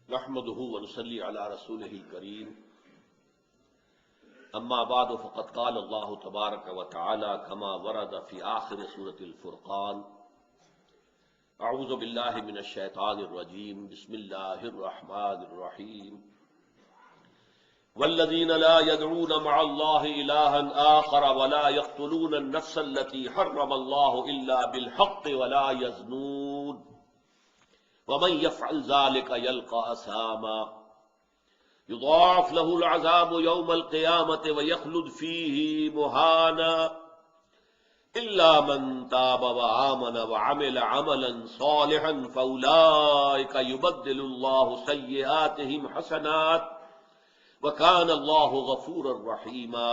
نحمده ونصلي على رسوله الكريم اما بعد فقد قال الله تبارك وتعالى كما ورد في آخر سورة الفرقان اعوذ بالله من الشيطان الرجيم بسم الله الرحمن الرحيم والذين لا يدعون مع الله إلها آخر ولا يقتلون النفس التي حرم الله إلا بالحق ولا يزنون ومن يفعل ذلك يلقى أثاما يضاعف له العذاب يوم القيامة ويخلد فيه مهانا إلا من تاب وآمن وعمل عملا صالحا فأولئك يبدل الله سيئاتهم حسنات وكان الله غفورا رحيما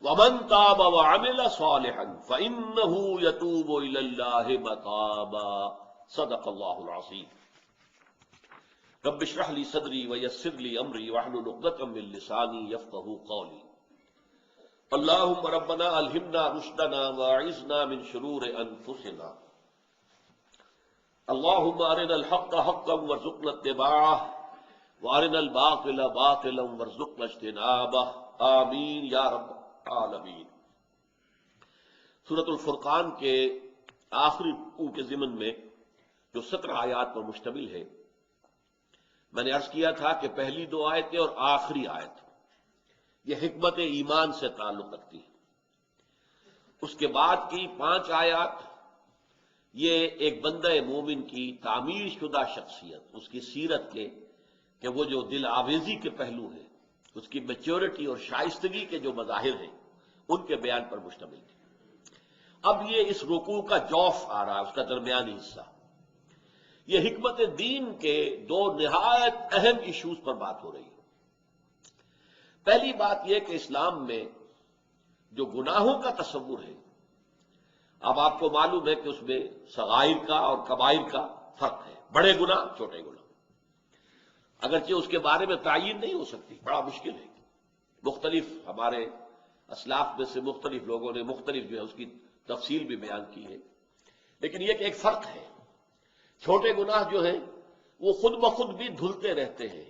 ومن تاب وعمل صالحا فإنه يتوب إلى الله متابا صدق اللہ العظیم رب اشرح لی صدری ویسر لی امری واحلل عقدۃ من لسانی یفقہوا قولی اللہم ربنا الہمنا رشدنا واعذنا من شرور انفسنا اللہم ارنا الحق حقا وارزقنا اتباعہ وارنا الباطل باطلا وارزقنا اجتنابہ آمین یا رب العالمین۔ سورۃ الفرقان کے آخری رکوع کے ضمن میں جو 17 آیات پر مشتمل ہے، میں نے عرض کیا تھا کہ پہلی 2 آیتیں اور آخری آیت یہ حکمت ایمان سے تعلق رکھتی ہے۔ اس کے بعد کی 5 آیات یہ ایک بندہ مومن کی تعمیر شدہ شخصیت، اس کی سیرت کے کہ وہ جو دل آویزی کے پہلو ہیں، اس کی میچورٹی اور شائستگی کے جو مظاہر ہیں، ان کے بیان پر مشتمل تھی۔ اب یہ اس رکوع کا جوف آ رہا ہے، اس کا درمیانی حصہ۔ یہ حکمت دین کے 2 نہایت اہم ایشوز پر بات ہو رہی ہے۔ پہلی بات یہ کہ اسلام میں جو گناہوں کا تصور ہے، اب آپ کو معلوم ہے کہ اس میں صغائر کا اور کبائر کا فرق ہے، بڑے گناہ چھوٹے گناہ، اگرچہ اس کے بارے میں تعین نہیں ہو سکتی، بڑا مشکل ہے۔ مختلف ہمارے اسلاف میں سے مختلف لوگوں نے مختلف جو ہے اس کی تفصیل بھی بیان کی ہے، لیکن یہ کہ ایک فرق ہے۔ چھوٹے گناہ جو ہیں وہ خود بخود بھی دھلتے رہتے ہیں۔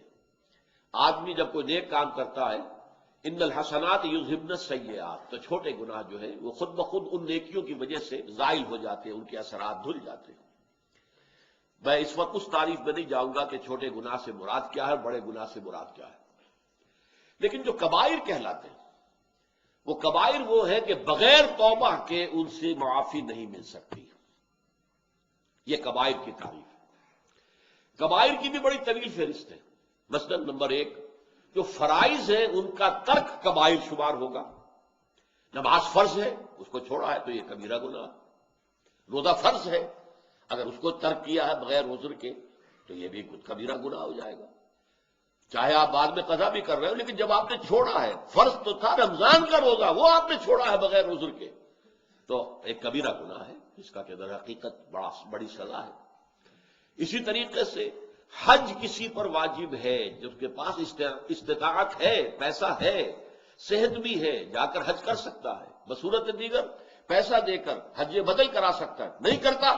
آدمی جب کوئی نیک کام کرتا ہے، ان الحسنات یذہبن السیئات، تو چھوٹے گناہ جو ہیں وہ خود بخود ان نیکیوں کی وجہ سے زائل ہو جاتے ہیں، ان کے اثرات دھل جاتے ہیں۔ میں اس وقت اس تعریف میں نہیں جاؤں گا کہ چھوٹے گناہ سے مراد کیا ہے، بڑے گناہ سے مراد کیا ہے، لیکن جو کبائر کہلاتے ہیں وہ کبائر وہ ہے کہ بغیر توبہ کے ان سے معافی نہیں مل سکتی۔ یہ کبائر کی تعریف ہے۔ کبائر کی بھی بڑی طویل فہرست ہے۔ مثلا نمبر 1 جو فرائض ہیں ان کا ترک کبائر شمار ہوگا۔ نماز فرض ہے، اس کو چھوڑا ہے تو یہ کبیرہ گناہ۔ روزہ فرض ہے، اگر اس کو ترک کیا ہے بغیر عذر کے تو یہ بھی کچھ کبیرہ گناہ ہو جائے گا، چاہے آپ بعد میں قضا بھی کر رہے ہو، لیکن جب آپ نے چھوڑا ہے، فرض تو تھا رمضان کا روزہ، وہ آپ نے چھوڑا ہے بغیر عذر کے، تو ایک کبیرہ گناہ ہے، اس کا کہ در حقیقت بڑی سزا ہے۔ اسی طریقے سے حج کسی پر واجب ہے، جس کے پاس استطاعت ہے، پیسہ ہے، صحت بھی ہے، جا کر حج کر سکتا ہے، بصورت دیگر پیسہ دے کر حج بدل کرا سکتا ہے، نہیں کرتا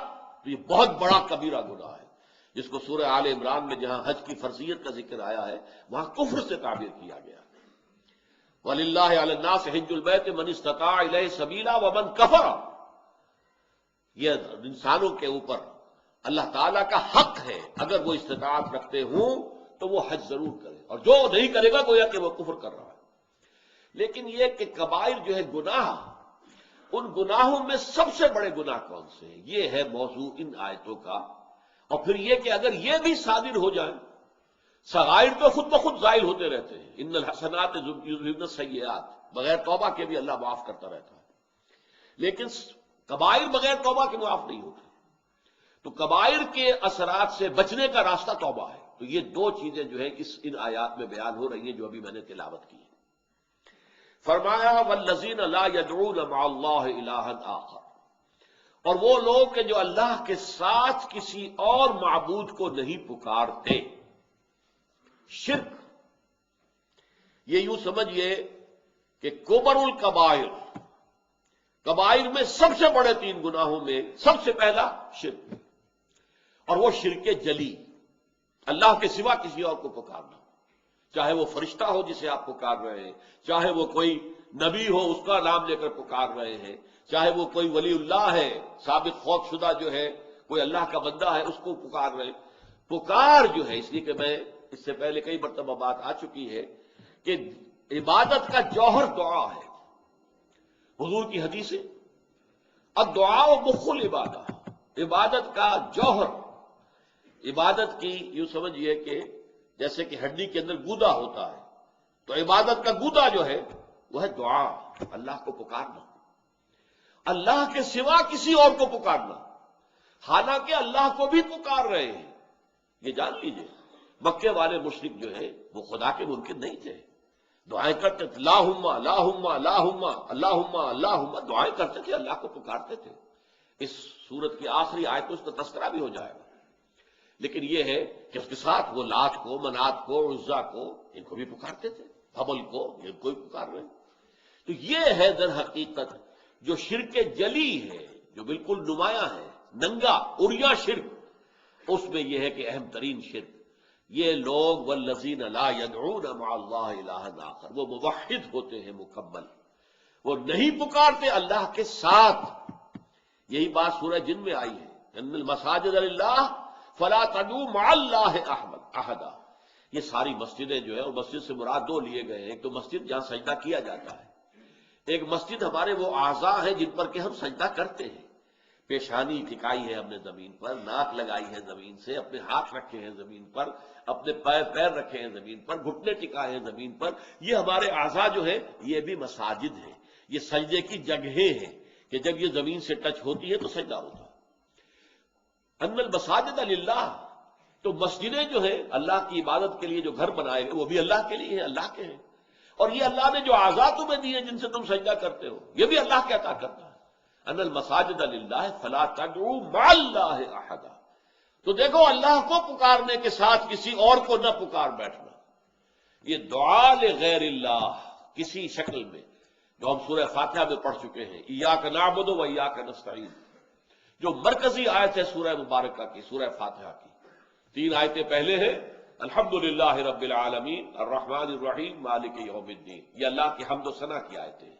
تو یہ بہت بڑا کبیرہ گناہ ہے، جس کو سورہ آل عمران میں جہاں حج کی فرضیت کا ذکر آیا ہے وہاں کفر سے تعبیر کیا گیا۔ وَلِلَّهِ عَلَى النَّاسِ حِجُّ الْبَيْتِ مَنِ اسْتَطَاعَ إِلَيْهِ سَبِيلًا وَمَنْ كَفَرَ، یہ انسانوں کے اوپر اللہ تعالیٰ کا حق ہے، اگر وہ استطاعت رکھتے ہوں تو وہ حج ضرور کرے، اور جو نہیں کرے گا گویا کہ وہ کفر کر رہا ہے۔ لیکن یہ کہ کبائر جو ہے گناہ، ان گناہوں میں سب سے بڑے گناہ کون سے ہیں، یہ ہے موضوع ان آیتوں کا۔ اور پھر یہ کہ اگر یہ بھی صادر ہو جائیں، صغائر تو خود بخود زائل ہوتے رہتے ہیں، ان الحسنات یذہبن السیئات، بغیر توبہ کے بھی اللہ معاف کرتا رہتا ہے، لیکن کبائر بغیر توبہ کے معاف نہیں ہوتے، تو کبائر کے اثرات سے بچنے کا راستہ توبہ ہے۔ تو یہ 2 چیزیں جو ہے ان آیات میں بیان ہو رہی ہیں جو ابھی میں نے تلاوت کی۔ فرمایا والذین لا یدعون مع اللہ الہا آخر، اور وہ لوگ کہ جو اللہ کے ساتھ کسی اور معبود کو نہیں پکارتے۔ شرک، یہ یوں سمجھیے کہ کبر الکبائر، کبائر میں سب سے بڑے 3 گناہوں میں سب سے پہلا شرک، اور وہ شرک جلی، اللہ کے سوا کسی اور کو پکارنا، چاہے وہ فرشتہ ہو جسے آپ پکار رہے ہیں، چاہے وہ کوئی نبی ہو اس کا نام لے کر پکار رہے ہیں، چاہے وہ کوئی ولی اللہ ہے ثابت خوف شدہ جو ہے، کوئی اللہ کا بندہ ہے اس کو پکار رہے ہیں۔ پکار جو ہے، اس لیے کہ میں اس سے پہلے کئی مرتبہ بات آ چکی ہے کہ عبادت کا جوہر دعا ہے۔ حضور کی حدیث ہے الدعاء مخ العبادہ، عبادت کا جوہر، عبادت کی یوں سمجھیے کہ جیسے کہ ہڈی کے اندر گودا ہوتا ہے، تو عبادت کا گودا جو ہے وہ ہے دعا، اللہ کو پکارنا، اللہ کے سوا کسی اور کو پکارنا، حالانکہ اللہ کو بھی پکار رہے ہیں۔ یہ جان لیجئے مکے والے مشرک جو ہے وہ خدا کے منکر نہیں تھے، دعائیں کرتے تھے، اللہم اللہم اللہم اللہم اللہم، دعائیں کرتے تھے، اللہ کو پکارتے تھے۔ اس سورت کی آخری آیت کو اس کا تذکرہ بھی ہو جائے گا، لیکن یہ ہے کہ اس کے ساتھ وہ لات کو، منات کو، عزا کو، ان کو بھی پکارتے تھے، حبل کو، ان کو بھی پکار رہے ہیں۔ تو یہ ہے در حقیقت جو شرک جلی ہے، جو بالکل نمایاں ہے، ننگا اوریا شرک، اس میں یہ ہے کہ اہم ترین شرک یہ لوگ والذین لا یدعون مع اللہ الہا آخر، وہ موحد ہوتے ہیں مکمل، وہ نہیں پکارتے اللہ کے ساتھ۔ یہی بات سورہ جن میں آئی ہے، ان المساجد للہ فلا تدعوا مع اللہ احدا۔ یہ ساری مسجدیں جو ہے، اور مسجد سے مراد دو لیے گئے ہیں، ایک تو مسجد جہاں سجدہ کیا جاتا ہے، ایک مسجد ہمارے وہ اعضاء ہیں جن پر کہ ہم سجدہ کرتے ہیں، پیشانی ٹھکائی ہے ہم نے زمین پر، ناک لگائی ہے زمین سے، اپنے ہاتھ رکھے ہیں زمین پر، اپنے پیر رکھے ہیں زمین پر، گھٹنے ٹکائے ہیں زمین پر، یہ ہمارے اعضاء جو ہے یہ بھی مساجد ہیں، یہ سجدے کی جگہیں ہیں کہ جب یہ زمین سے ٹچ ہوتی ہے تو سجدہ ہوتا ہے۔ ان المساجد للہ، تو مسجدیں جو ہیں اللہ کی عبادت کے لیے جو گھر بنائے گئے وہ بھی اللہ کے لیے ہیں، اللہ کے ہیں، اور یہ اللہ نے جو اعضاء تمہیں دیے جن سے تم سجدہ کرتے ہو یہ بھی اللہ کے عطا کرتا ہے۔ ان المساجد للہ فلا تدعوا مع اللہ احدا، تو دیکھو اللہ کو پکارنے کے ساتھ کسی اور کو نہ پکار بیٹھنا۔ یہ دعا لغیر اللہ کسی شکل میں جو ہم سورہ فاتحہ میں پڑھ چکے ہیں، ایاک نعبد و ایاک نستعین، جو مرکزی آیت ہے سورہ مبارکہ کی، سورہ فاتحہ کی 3 آیتیں پہلے ہیں، الحمدللہ رب العالمین الرحمن الرحیم مالک یوم الدین، یہ اللہ کی حمد و ثنا کی آیتیں ہیں۔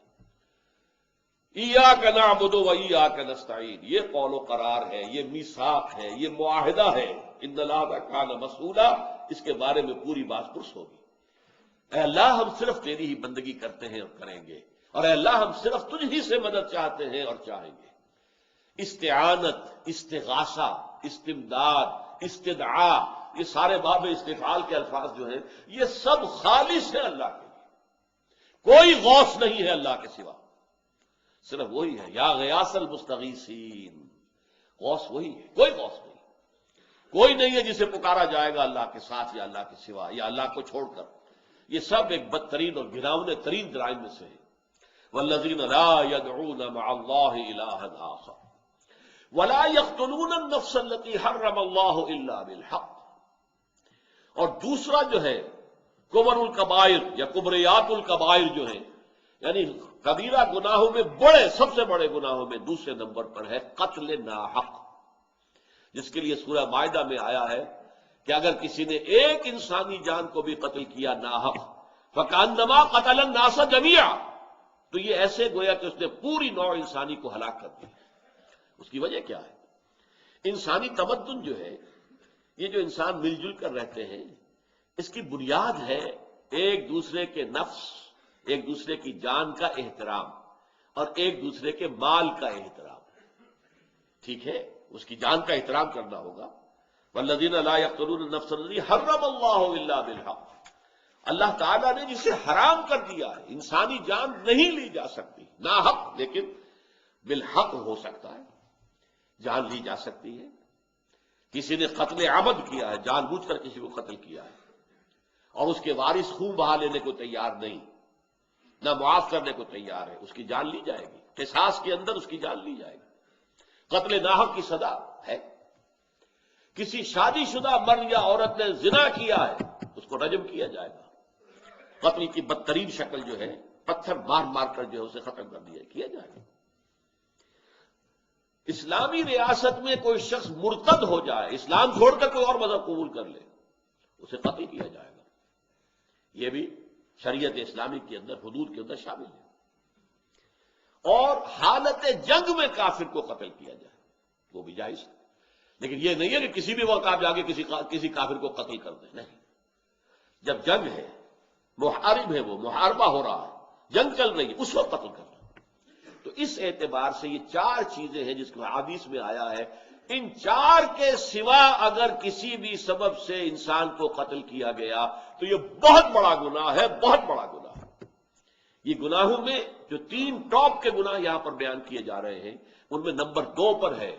ایاک نعبد و ایاک نستعین، یہ قول و قرار ہے، یہ میثاق ہے، یہ معاہدہ ہے، ان اللہ کان مسئولا، اس کے بارے میں پوری بات پرس ہوگی۔ اے اللہ ہم صرف تیری ہی بندگی کرتے ہیں اور کریں گے، اور اے اللہ ہم صرف تجھ ہی سے مدد چاہتے ہیں اور چاہیں گے۔ استعانت، استغاثہ، استمداد، استدعاء، یہ سارے باب استفعال کے الفاظ جو ہیں یہ سب خالص ہیں اللہ کے لیے، کوئی غوث نہیں ہے اللہ کے سوا، صرف وہی ہے، یا غیاث المستغیثین، غوث وہی ہے، کوئی غوث نہیں، کوئی نہیں ہے جسے پکارا جائے گا اللہ کے ساتھ یا اللہ کے سوا یا اللہ کو چھوڑ کر۔ یہ سب ایک بدترین اور گھناؤنے ترین جرائم میں سے ہے۔ والذین لا يدعون مع اللہ الہا آخر ولا يقتلون النفس التي حرم اللہ الا بالحق، اور دوسرا جو ہے کبر الکبائر یا کبریات الکبائر جو ہیں، یعنی کبیرہ گناہوں میں بڑے، سب سے بڑے گناہوں میں دوسرے نمبر پر ہے قتل ناحق، جس کے لیے سورہ مائدہ میں آیا ہے کہ اگر کسی نے ایک انسانی جان کو بھی قتل کیا ناحق فکأنما قتل الناس جميعا، تو یہ ایسے گویا کہ اس نے پوری نوع انسانی کو ہلاک کر دیا۔ اس کی وجہ کیا ہے؟ انسانی تمدن جو ہے، یہ جو انسان مل جل کر رہتے ہیں، اس کی بنیاد ہے ایک دوسرے کے نفس، ایک دوسرے کی جان کا احترام اور ایک دوسرے کے مال کا احترام۔ ٹھیک ہے، اس کی جان کا احترام کرنا ہوگا۔ والذین لا یقتلون النفس التي حرم اللہ الا بالحق، اللہ تعالیٰ نے جسے حرام کر دیا ہے، انسانی جان نہیں لی جا سکتی ناحق، لیکن بالحق ہو سکتا ہے، جان لی جا سکتی ہے۔ کسی نے قتل عمد کیا ہے، جان بوجھ کر کسی کو قتل کیا ہے، اور اس کے وارث خون بہا لینے کو تیار نہیں، نہ معاف کرنے کو تیار ہے، اس کی جان لی جائے گی، قصاص کے اندر اس کی جان لی جائے گی۔ قتل ناحق کی سزا ہے۔ کسی شادی شدہ مرد یا عورت نے زنا کیا ہے، اس کو رجم کیا جائے گا۔ قتل کی بدترین شکل جو ہے پتھر مار مار کر جو ہے اسے ختم کر دیا کیا جائے گا۔ اسلامی ریاست میں کوئی شخص مرتد ہو جائے، اسلام چھوڑ کر کوئی اور مذہب قبول کر لے، اسے قتل کیا جائے گا. یہ بھی شریعت اسلامی کے اندر حدود کے اندر شامل ہے. اور حالت جنگ میں کافر کو قتل کیا جائے وہ بھی جائز ہے. لیکن یہ نہیں ہے کہ کسی بھی وقت آپ جا کے کسی کافر کو قتل کر دیں. نہیں، جب جنگ ہے، محارب ہے، وہ محاربہ ہو رہا ہے، جنگ چل رہی ہے، اس وقت قتل کرنا. تو اس اعتبار سے یہ 4 چیزیں ہیں جس کو حدیث میں آیا ہے. ان 4 کے سوا اگر کسی بھی سبب سے انسان کو قتل کیا گیا تو یہ بہت بڑا گناہ ہے، بہت بڑا گناہ ہے. یہ گناہوں میں جو 3 ٹاپ کے گناہ یہاں پر بیان کیے جا رہے ہیں ان میں نمبر 2 پر ہے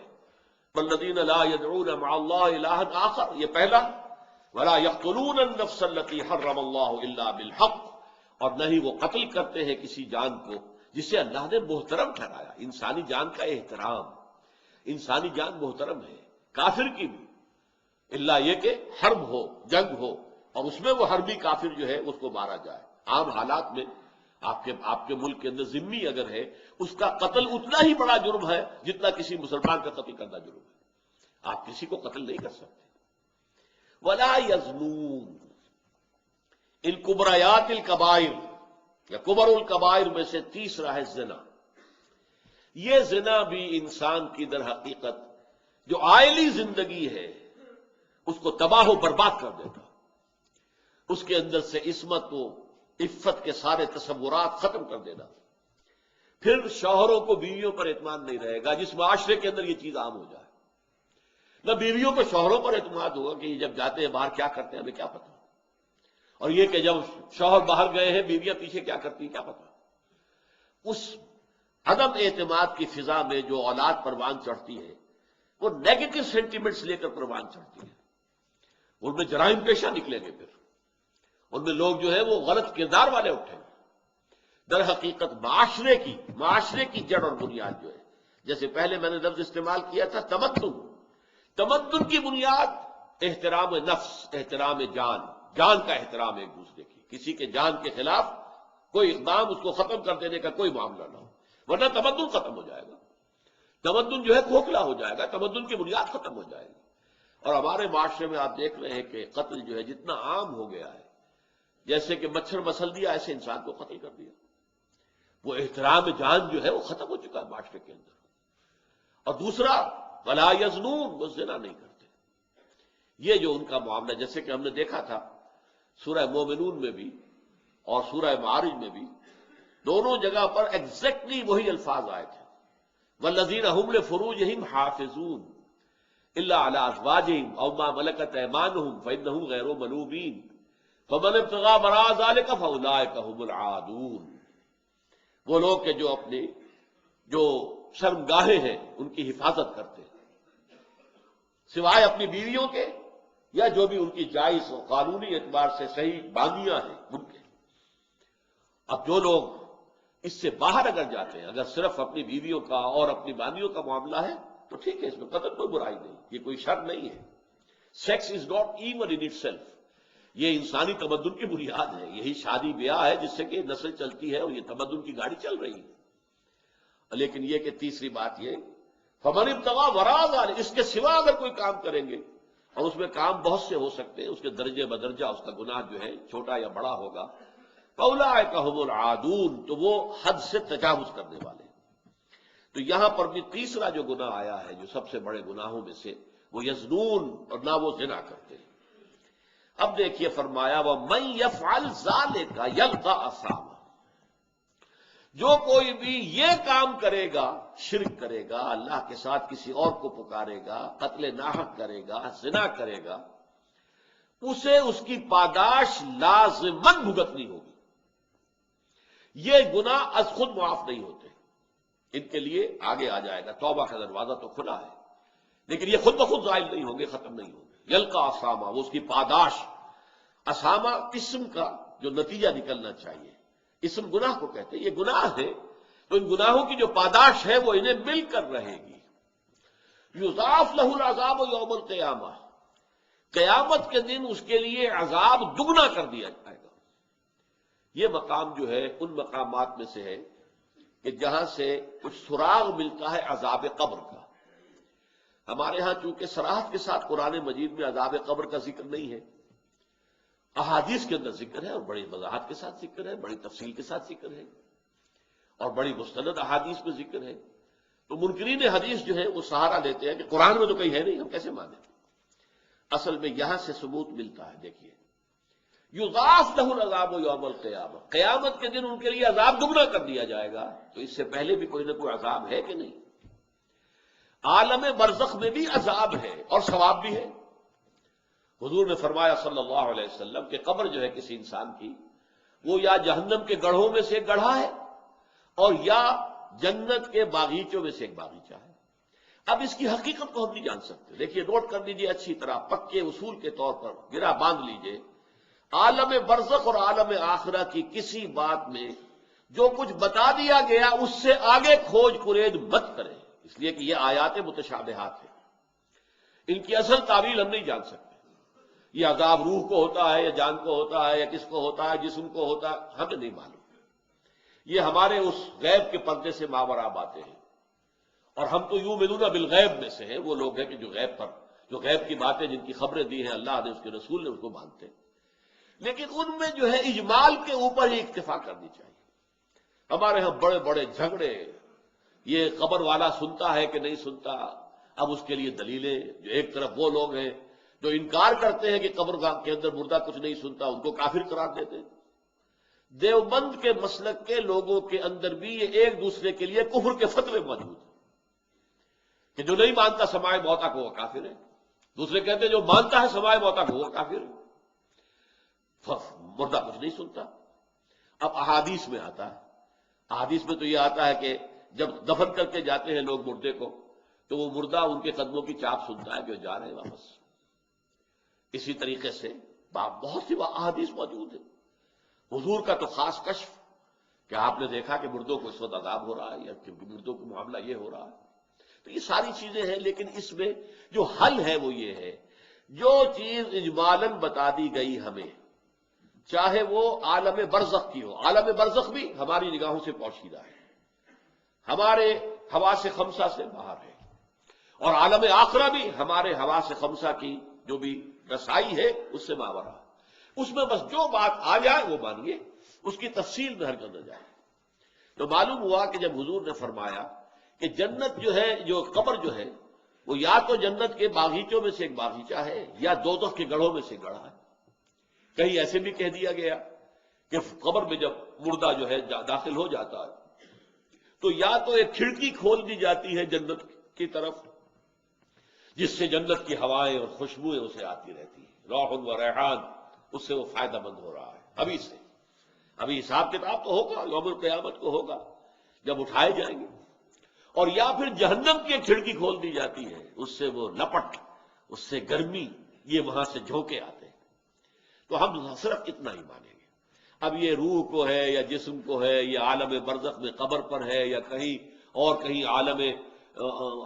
والذین لا يدعون مع اللہ الہا آخر. یہ پہلا، ولا يقتلون النفس التي حرم اللہ الا بالحق، اور نہ ہی وہ قتل کرتے ہیں کسی جان کو جسے اللہ نے محترم ٹھہرایا. انسانی جان کا احترام، انسانی جان محترم ہے، کافر کی بھی، الا یہ کہ حرب ہو، جنگ ہو، اور اس میں وہ حربی کافر جو ہے اس کو مارا جائے. عام حالات میں آپ کے ملک کے اندر ذمی اگر ہے اس کا قتل اتنا ہی بڑا جرم ہے جتنا کسی مسلمان کا قتل کرنا جرم ہے. آپ کسی کو قتل نہیں کر سکتے. ولا یزنون، ان کبریات الکبائر یا کبر الکبائر میں سے تیسرا ہے زنا. یہ زنا بھی انسان کی در حقیقت جو عائلی زندگی ہے اس کو تباہ و برباد کر دیتا. اس کے اندر سے عصمت و عفت کے سارے تصورات ختم کر دینا. پھر شوہروں کو بیویوں پر اعتماد نہیں رہے گا. جس معاشرے کے اندر یہ چیز عام ہو جائے، نہ بیویوں کو شوہروں پر اعتماد ہوگا کہ یہ جب جاتے ہیں باہر کیا کرتے ہیں ہمیں کیا پتا، اور یہ کہ جب شوہر باہر گئے ہیں بیویاں پیچھے کیا کرتی ہیں کیا پتا. اس عدم اعتماد کی فضا میں جو اولاد پروان چڑھتی ہے وہ نیگیٹو سینٹیمنٹس لے کر پروان چڑھتی ہے. ان میں جرائم پیشہ نکلیں گے، پھر ان میں لوگ جو ہے وہ غلط کردار والے اٹھیں گے. در حقیقت معاشرے کی جڑ اور بنیاد جو ہے، جیسے پہلے میں نے لفظ استعمال کیا تھا تمدن کی بنیاد احترام نفس، احترام جان کا احترام ایک دوسرے کی. کسی کے جان کے خلاف کوئی اقدام، اس کو ختم کر دینے کا کوئی معاملہ نہ ہو، ورنہ تمدن ختم ہو جائے گا. تمدن جو ہے کھوکھلا ہو جائے گا، تمدن کی بنیاد ختم ہو جائے گی. اور ہمارے معاشرے میں آپ دیکھ رہے ہیں کہ قتل جو ہے جتنا عام ہو گیا ہے، جیسے کہ مچھر مسل دیا ایسے انسان کو قتل کر دیا. وہ احترام جان جو ہے وہ ختم ہو چکا ہے معاشرے کے اندر. اور دوسرا ولا یزنون، وہ زنا نہیں کرتے. یہ جو ان کا معاملہ، جیسے کہ ہم نے دیکھا تھا سورہ مومنون میں بھی اور سورہ معارج میں بھی، دونوں جگہ پر ایگزیکٹلی وہی الفاظ آئے تھے. والذین هم لفروجہم حافظون الا علی ازواجہم او ما ملکت ایمانہم فانہم غیر ملومین فمن ابتغى وراء ذلك فاولئک هم العادون. وہ لوگ کہ جو اپنی جو شرمگاہیں ہیں ان کی حفاظت کرتے ہیں سوائے اپنی بیویوں کے یا جو بھی ان کی جائز و قانونی اعتبار سے صحیح باندیاں ہیں ان کے. اب جو لوگ اس سے باہر اگر جاتے ہیں، اگر صرف اپنی بیویوں کا اور اپنی باندیوں کا معاملہ ہے تو ٹھیک ہے، اس میں قتل کوئی برائی نہیں، یہ کوئی شر نہیں ہے. Sex is not even in itself. یہ انسانی تمدن کی بنیاد ہے. یہی شادی بیاہ ہے جس سے کہ نسل چلتی ہے اور یہ تمدن کی گاڑی چل رہی ہے. لیکن یہ کہ تیسری بات یہ فمن ابتغى وراء ذلك، اس کے سوا اگر کوئی کام کریں گے، اور اس میں کام بہت سے ہو سکتے ہیں، اس کے درجے بدرجہ اس کا گناہ جو ہے چھوٹا یا بڑا ہوگا، فاولئک هم العادون، تو وہ حد سے تجاوز کرنے والے. تو یہاں پر بھی تیسرا جو گناہ آیا ہے جو سب سے بڑے گناہوں میں سے، وہ یزنون، اور نہ وہ زنا کرتے ہیں. اب دیکھیے فرمایا وَمَن يَفْعَلْ ذَلِكَ يَلْقَ أَثَامًا، جو کوئی بھی یہ کام کرے گا، شرک کرے گا، اللہ کے ساتھ کسی اور کو پکارے گا، قتل ناحق کرے گا، زنا کرے گا، اسے اس کی پاداش لازماً بھگتنی ہوگی. یہ گناہ از خود معاف نہیں ہوتے، ان کے لیے آگے آ جائے گا. توبہ کا دروازہ تو کھلا ہے، لیکن یہ خود بخود زائل نہیں ہوں گے، ختم نہیں ہوں گے. یلقا اسامہ، وہ اس کی پاداش. اسامہ اسم کا جو نتیجہ نکلنا چاہیے، اسم گناہ کو کہتے ہیں. یہ گناہ ہے تو ان گناہوں کی جو پاداش ہے وہ انہیں مل کر رہے گی. یضاعف لہ العذاب یوم القیامہ، قیامت کے دن اس کے لیے عذاب دگنا کر دیا جائے گا. یہ مقام جو ہے ان مقامات میں سے ہے کہ جہاں سے کچھ سراغ ملتا ہے عذاب قبر کا. ہمارے ہاں چونکہ صراحت کے ساتھ قرآن مجید میں عذاب قبر کا ذکر نہیں ہے، احادیث کے اندر ذکر ہے اور بڑی وضاحت کے ساتھ ذکر ہے، بڑی تفصیل کے ساتھ ذکر ہے اور بڑی مستند احادیث میں ذکر ہے. تو منکرین حدیث جو ہے وہ سہارا لیتے ہیں کہ قرآن میں تو کہیں ہے نہیں، ہم کیسے مانیں. اصل میں یہاں سے ثبوت ملتا ہے. دیکھیے، یضاعف لہ العذاب یوم القیامہ، قیامت کے دن ان کے لیے عذاب دگنا کر دیا جائے گا. تو اس سے پہلے بھی کوئی نہ کوئی عذاب ہے کہ نہیں؟ عالم برزخ میں بھی عذاب ہے اور ثواب بھی ہے. حضور نے فرمایا صلی اللہ علیہ وسلم کہ قبر جو ہے کسی انسان کی، وہ یا جہنم کے گڑھوں میں سے ایک گڑھا ہے اور یا جنت کے باغیچوں میں سے ایک باغیچہ ہے. اب اس کی حقیقت کو ہم نہیں جان سکتے. دیکھیے، نوٹ کر لیجیے اچھی طرح، پکے اصول کے طور پر گرا باندھ لیجیے. عالم برزخ اور عالم آخرہ کی کسی بات میں جو کچھ بتا دیا گیا اس سے آگے کھوج کرید مت کریں، اس لیے کہ یہ آیات متشابہات ہیں. ان کی اصل تعویل ہم نہیں جان سکتے. یہ عذاب روح کو ہوتا ہے یا جان کو ہوتا ہے یا کس کو ہوتا ہے، جسم کو ہوتا ہے، ہمیں نہیں معلوم. یہ ہمارے اس غیب کے پردے سے ماورا باتیں ہیں. اور ہم تو یؤمنون بالغیب میں سے ہیں، وہ لوگ ہیں کہ جو غیب کی باتیں جن کی خبریں دی ہیں اللہ نے، اس کے رسول نے، اس کو مانتے ہیں. لیکن ان میں جو ہے اجمال کے اوپر ہی اکتفا کرنی چاہیے. ہمارے ہاں بڑے بڑے جھگڑے، یہ قبر والا سنتا ہے کہ نہیں سنتا. اب اس کے لیے دلیلیں، جو ایک طرف وہ لوگ ہیں جو انکار کرتے ہیں کہ قبر کے اندر مردہ کچھ نہیں سنتا، ان کو کافر قرار دیتے ہیں. دیوبند کے مسلک کے لوگوں کے اندر بھی یہ ایک دوسرے کے لیے کفر کے فتوے موجود ہیں کہ جو نہیں مانتا سمائے موتا کو وہ کافر ہے، دوسرے کہتے ہیں جو مانتا ہے سمائے موتا کو وہ کافر ہے، مردہ کچھ نہیں سنتا. اب احادیث میں آتا ہے، احادیث میں تو یہ آتا ہے کہ جب دفن کر کے جاتے ہیں لوگ مردے کو، تو وہ مردہ ان کے قدموں کی چاپ سنتا ہے کہ وہ جا رہے ہیں واپس. اسی طریقے سے بہت سی احادیث موجود ہیں. حضور کا تو خاص کشف کہ آپ نے دیکھا کہ مردوں کو اس وقت عذاب ہو رہا ہے یا کہ مردوں کا معاملہ یہ ہو رہا ہے. تو یہ ساری چیزیں ہیں، لیکن اس میں جو حل ہے وہ یہ ہے، جو چیز اجمالاً بتا دی گئی ہمیں، چاہے وہ عالم برزخ کی ہو. عالم برزخ بھی ہماری نگاہوں سے پوشیدہ ہے، ہمارے حواس خمسہ سے باہر ہے، اور عالم آخرہ بھی ہمارے حواس خمسہ کی جو بھی رسائی ہے اس سے ماورا. اس میں بس جو بات آ جائے وہ مانیے، اس کی تفصیل میں ہرگز نہ جائے. تو معلوم ہوا کہ جب حضور نے فرمایا کہ جنت جو ہے، جو قبر جو ہے، وہ یا تو جنت کے باغیچوں میں سے ایک باغیچہ ہے یا دوزخ کے گڑھوں میں سے گڑھا ہے. کہیں ایسے بھی کہہ دیا گیا کہ قبر میں جب مردہ جو ہے داخل ہو جاتا ہے تو یا تو ایک کھڑکی کھول دی جاتی ہے جنت کی طرف، جس سے جنت کی ہوائیں اور خوشبوئیں اسے آتی رہتی ہیں، روح و ریحان، اس سے وہ فائدہ مند ہو رہا ہے ابھی سے. ابھی حساب کتاب تو ہوگا، یوم القیامت کو ہوگا جب اٹھائے جائیں گے. اور یا پھر جہنم کی ایک کھڑکی کھول دی جاتی ہے، اس سے وہ لپٹ، اس سے گرمی، یہ وہاں سے جھونکے آتے ہیں. تو ہم صرف اتنا ہی مانیں گے. اب یہ روح کو ہے یا جسم کو ہے، یہ عالم برزخ میں قبر پر ہے یا کہیں اور کہیں عالم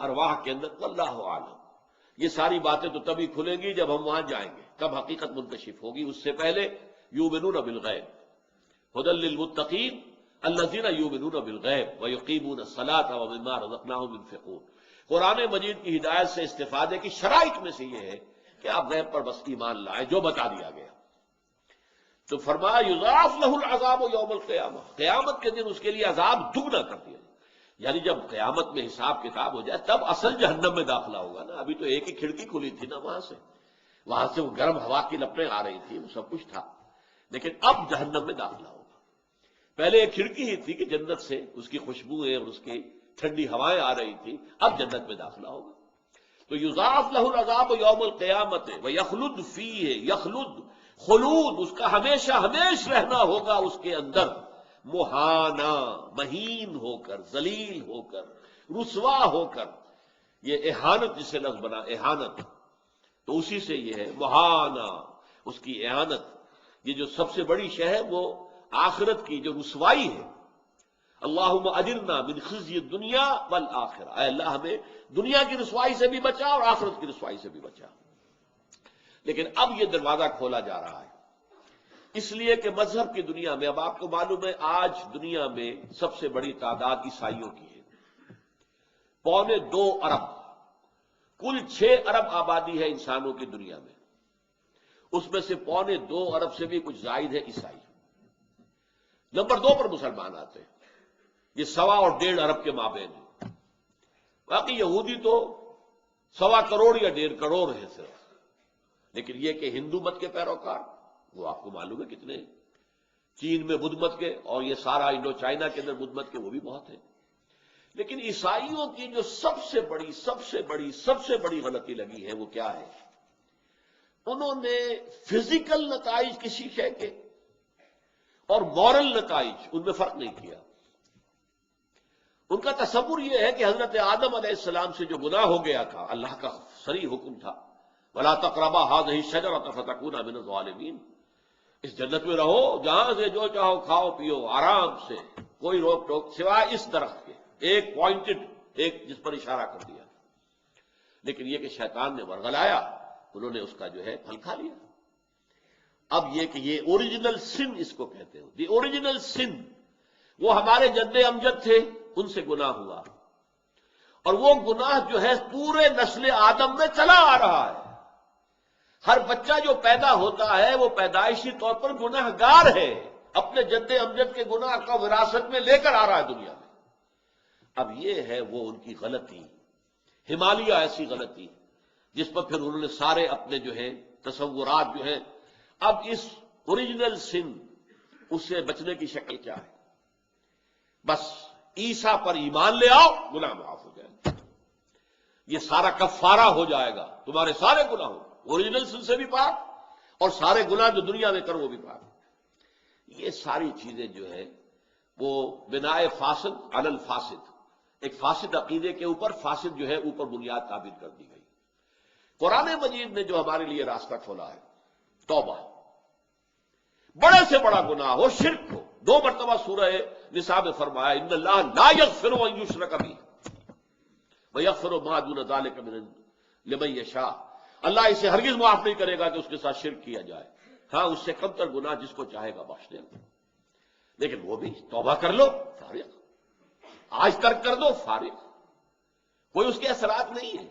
ارواح کے اندر، واللہ عالم. یہ ساری باتیں تو تبھی کھلیں گی جب ہم وہاں جائیں گے، تب حقیقت منکشف ہوگی. اس سے پہلے یؤمنون بالغیب ھدی للمتقین الذین یؤمنون بالغیب ویقیمون الصلاۃ ومما رزقناہم ينفقون. قرآن مجید کی ہدایت سے استفادے کی شرائط میں سے یہ ہے کہ آپ غیب پر بس ایمان لائیں جو بتا دیا گیا. تو فرمایا یضاعف لہ العذاب یوم القیامہ، قیامت کے دن اس کے لیے عذاب دگنا کر دیا. یعنی جب قیامت میں حساب کتاب ہو جائے تب اصل جہنم میں داخلہ ہوگا نا. ابھی تو ایک ہی کھڑکی کھلی تھی نا، وہاں سے وہ گرم ہوا کی لپٹیں آ رہی تھی، وہ سب کچھ تھا، لیکن اب جہنم میں داخلہ ہوگا. پہلے ایک کھڑکی ہی تھی کہ جنت سے اس کی خوشبوئیں اور اس کی ٹھنڈی ہوائیں آ رہی تھی، اب جنت میں داخلہ ہوگا. تو یضاعف لہ العذاب یوم القیامت ویخلد فیہ، یخلد خلود، اس کا ہمیشہ ہمیش رہنا ہوگا اس کے اندر، مہانا، مہین ہو کر، ذلیل ہو کر، رسوا ہو کر. یہ اہانت جسے لفظ بنا، اہانت، تو اسی سے یہ ہے مہانا، اس کی اہانت. یہ جو سب سے بڑی شے ہے وہ آخرت کی جو رسوائی ہے. اللہم اجرنا من خزی الدنیا والآخرہ، اے اللہ ہمیں دنیا کی رسوائی سے بھی بچا اور آخرت کی رسوائی سے بھی بچا. لیکن اب یہ دروازہ کھولا جا رہا ہے، اس لیے کہ مذہب کی دنیا میں، اب آپ کو معلوم ہے آج دنیا میں سب سے بڑی تعداد عیسائیوں کی ہے، 2.25 ارب، کل 6 ارب آبادی ہے انسانوں کی دنیا میں. اس میں سے 2.25 ارب سے بھی کچھ زائد ہے عیسائی. نمبر 2 پر مسلمان آتے ہیں. یہ 1.25 اور 1.5 ارب کے مابین ہے. باقی یہودی تو 1.25 کروڑ یا 1.5 کروڑ ہے صرف. لیکن یہ کہ ہندو مت کے پیروکار وہ آپ کو معلوم ہے کتنے ہیں. چین میں بدھ مت کے اور یہ سارا انڈو چائنا کے اندر بدھ مت کے وہ بھی بہت ہیں. لیکن عیسائیوں کی جو سب سے بڑی غلطی لگی ہے وہ کیا ہے؟ انہوں نے فزیکل نتائج کسی شے کے اور مورل نتائج ان میں فرق نہیں کیا. ان کا تصور یہ ہے کہ حضرت آدم علیہ السلام سے جو گناہ ہو گیا تھا، اللہ کا صریح حکم تھا وَلَا تَقْرَبَا هَٰذِهِ الشَّجَرَةَ فَتَكُونَا مِنَ الظَّالِمِينَ، اس جنت میں رہو جہاں سے جو چاہو کھاؤ پیو آرام سے، کوئی روک ٹوک سوائے اس درخت کے، ایک پوائنٹڈ، ایک جس پر اشارہ کر دیا. لیکن یہ کہ شیطان نے ورغلایا، انہوں نے اس کا جو ہے پھل کھا لیا. اب یہ کہ یہ اوریجنل سن اس کو کہتے ہیں. دی اوریجنل سن، وہ ہمارے جد امجد تھے، ان سے گناہ ہوا، اور وہ گناہ جو ہے پورے نسل آدم میں چلا آ رہا ہے. ہر بچہ جو پیدا ہوتا ہے وہ پیدائشی طور پر گناہ گار ہے، اپنے جد امجد کے گناہ کا وراثت میں لے کر آ رہا ہے دنیا میں. اب یہ ہے وہ ان کی غلطی، ہمالیہ ایسی غلطی جس پر پھر انہوں نے سارے اپنے جو ہے تصورات جو ہیں. اب اس اوریجنل سن، اس سے بچنے کی شکل کیا ہے؟ بس عیسیٰ پر ایمان لے آؤ، گناہ معاف ہو جائے گا. یہ سارا کفارہ ہو جائے گا تمہارے سارے گناہوں، اوریجنل سن سے بھی پاک اور سارے گناہ جو دنیا میں کرو وہ بھی پاک. یہ ساری چیزیں جو ہے وہ بنائے فاسد علی الفاسد، ایک فاسد عقیدے کے اوپر فاسد جو ہے اوپر بنیاد تعبیر کر دی گئی. قرآن مجید نے جو ہمارے لیے راستہ کھولا ہے توبہ، بڑے سے بڑا گناہ ہو، شرک ہو. 2 مرتبہ سورہ نساء میں فرمایا ان اللہ لا یغفر ان یشرک بہ ویغفر ما دون ذلک لمن یشاء، اللہ اسے ہرگز معاف نہیں کرے گا کہ اس کے ساتھ شرک کیا جائے. ہاں، اس سے کم تر گناہ جس کو چاہے گا بخش دے گا. لیکن وہ بھی توبہ کر لو فارغ، آج ترک کر دو فارغ، کوئی اس کے اثرات نہیں ہے.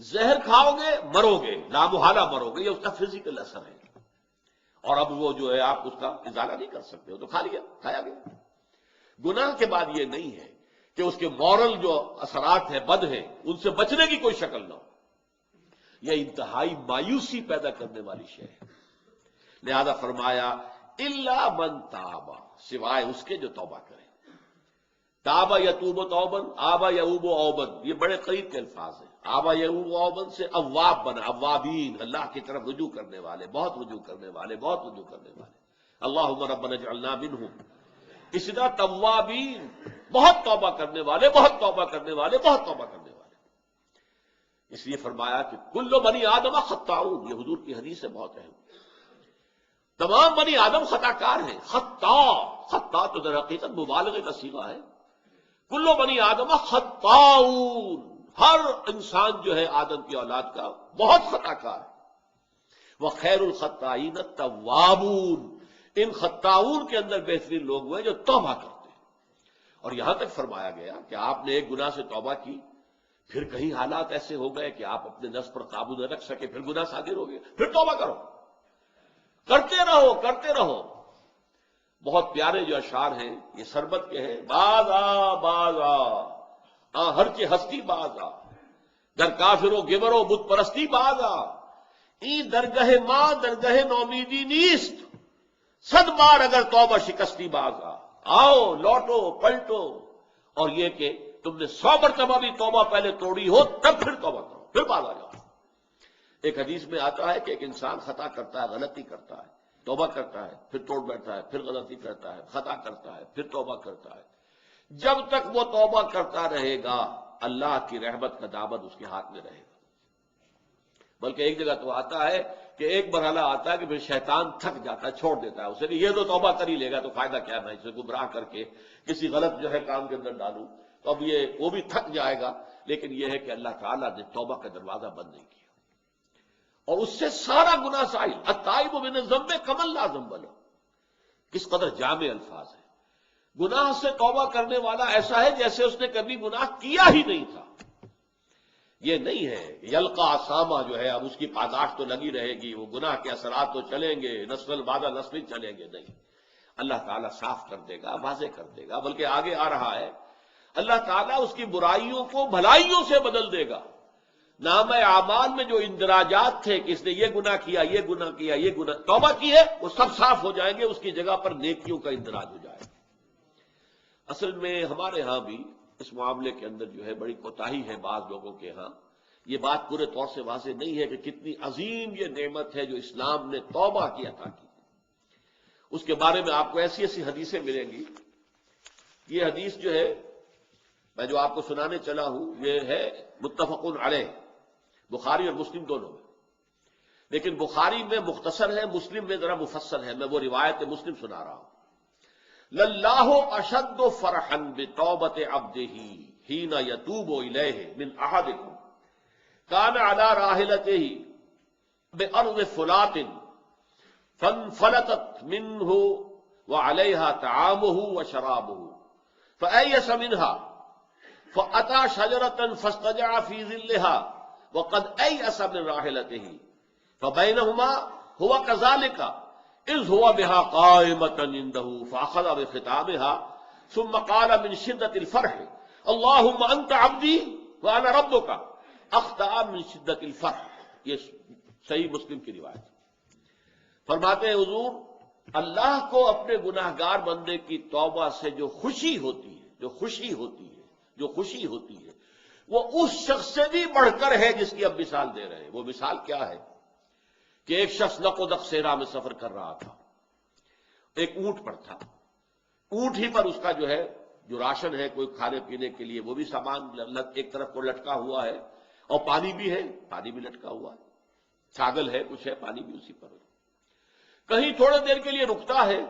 زہر کھاؤ گے مرو گے، لامحالہ مرو گے، یہ اس کا فزیکل اثر ہے. اور اب وہ جو ہے آپ اس کا ازالہ نہیں کر سکتے ہو، تو کھا لیا، کھایا گیا. گناہ کے بعد یہ نہیں ہے کہ اس کے مورل جو اثرات ہیں بد ہیں ان سے بچنے کی کوئی شکل نہ ہو. یہ انتہائی مایوسی پیدا کرنے والی شے ہے. لہذا فرمایا الا من تاب، سوائے اس کے جو توبہ کرے. تابا یتوب توبن، آبا یعوب اوبن، یہ بڑے قریب کے الفاظ ہیں. آبا یعوب اوبن سے اواب بنا، اوابین، اللہ کی طرف رجوع کرنے والے، بہت رجوع کرنے والے، بہت رجوع کرنے والے. اللہم ربنا اجعلنا منہم. اسی طرح توابین، بہت توبہ کرنے والے، بہت توبہ کرنے والے، بہت توبہ کرنے والے. اس لیے فرمایا کہ کل بنی آدم خطاؤن، یہ حضور کی حدیث ہے بہت اہم. تمام بنی آدم خطا کار ہیں. خطا تو در حقیقت مبالغے کا صیغہ ہے. کل بنی آدم خطاؤن، ہر انسان جو ہے آدم کی اولاد کا بہت خطا کار ہے. وخیر الخطائین التوابون، ان خطاؤن کے اندر بہترین لوگ ہوئے جو توبہ کرتے ہیں. اور یہاں تک فرمایا گیا کہ آپ نے ایک گناہ سے توبہ کی، پھر کہیں حالات ایسے ہو گئے کہ آپ اپنے نفس پر قابو نہ رکھ سکے، پھر گناہ صادر ہو گیا، پھر توبہ کرو، کرتے رہو کرتے رہو. بہت پیارے جو اشعار ہیں یہ سربت کے ہیں. باز آ ہر کی ہستی باز آ، در کافرو گبرو بت پرستی باز آ، این درگہ ماں درگہ نومیدی نیست، 100 بار اگر توبہ شکستی باز آ. آؤ لوٹو پلٹو، اور یہ کہ تم نے 100 مرتبہ بھی توبہ پہلے توڑی ہو تب پھر توبہ کرو، پھر باز آ جاؤ. ایک حدیث میں آتا ہے کہ ایک انسان خطا کرتا ہے، غلطی کرتا ہے، توبہ کرتا ہے، پھر توڑ بیٹھتا ہے، پھر غلطی کرتا ہے، خطا کرتا ہے، پھر توبہ کرتا ہے. جب تک وہ توبہ کرتا رہے گا اللہ کی رحمت کا دامن اس کے ہاتھ میں رہے گا. بلکہ ایک جگہ تو آتا ہے کہ ایک مرحلہ آتا ہے کہ پھر شیطان تھک جاتا ہے، چھوڑ دیتا ہے اسے کہ یہ تو توبہ کر ہی لے گا تو فائدہ کیا، میں اسے گمراہ کر کے کسی غلط جو ہے کام کے اندر ڈالوں. تو اب یہ وہ بھی تھک جائے گا. لیکن یہ ہے کہ اللہ تعالیٰ نے توبہ کا دروازہ بند نہیں کیا، اور اس سے سارا گناہ سائل. التائب من الذنب کمن لا ذنب لہ، کس قدر جامع الفاظ ہے. گناہ سے توبہ کرنے والا ایسا ہے جیسے اس نے کبھی گناہ کیا ہی نہیں تھا. یہ نہیں ہے یلقا اسامہ جو ہے اب اس کی پاداش تو لگی رہے گی، وہ گناہ کے اثرات تو چلیں گے، نسل بعد نسل چلیں گے، نہیں، اللہ تعالیٰ صاف کر دے گا، واضح کر دے گا، بلکہ آگے آ رہا ہے اللہ تعالیٰ اس کی برائیوں کو بھلائیوں سے بدل دے گا۔ نام اعمال میں جو اندراجات تھے کہ اس نے یہ گناہ کیا، یہ گناہ کیا، یہ گناہ توبہ کی ہے، وہ سب صاف ہو جائیں گے، اس کی جگہ پر نیکیوں کا اندراج ہو جائے گا۔ اصل میں ہمارے ہاں بھی اس معاملے کے اندر جو ہے بڑی کوتاہی ہے بعض لوگوں کے ہاں، یہ بات پورے طور سے واضح نہیں ہے کہ کتنی عظیم یہ نعمت ہے جو اسلام نے توبہ کی عطا کی۔ اس کے بارے میں آپ کو ایسی ایسی حدیثیں ملیں گی۔ یہ حدیث جو ہے میں جو آپ کو سنانے چلا ہوں یہ ہے متفق علیہ، بخاری اور مسلم دونوں میں، لیکن بخاری میں مختصر ہے، مسلم میں ذرا مفصل ہے، میں وہ روایت مسلم سنا رہا ہوں۔ للہ اشد فرحا بتوبۃ عبدہ حین یتوب الیہ من احدکم کان علی راحلتہ بارض فلات فانفلتت منہ وعلیہا طعامہ وشرابہ فأیس منها فأتى شجرة فاستجع في ظلها وقد أيأس من راحلته فبينهما هو كذلك إذ هو بها قائمة عنده فأخذ بختامها ثم قال من شدة الفرح اللهم أنت عبدي وأنا ربك أخطأ من شدة الفرح۔ یہ صحیح مسلم کی روایت۔ فرماتے ہیں حضور اللہ کو اپنے گناہگار بندے کی توبہ سے جو خوشی ہوتی ہے، جو خوشی ہوتی ہے وہ اس شخص سے بھی بڑھ کر ہے جس کی اب مثال دے رہے ہیں۔ وہ مثال کیا ہے کہ ایک شخص نق و دق صحرا میں سفر کر رہا تھا، ایک اونٹ پر تھا، اونٹ ہی پر اس کا جو ہے جو راشن ہے کوئی کھانے پینے کے لیے وہ بھی سامان ایک طرف کو لٹکا ہوا ہے، اور پانی بھی ہے، پانی بھی لٹکا ہوا ہے، چھاگل ہے، کچھ ہے، پانی بھی اسی پر ہے۔ کہیں تھوڑی دیر کے لیے رکتا ہے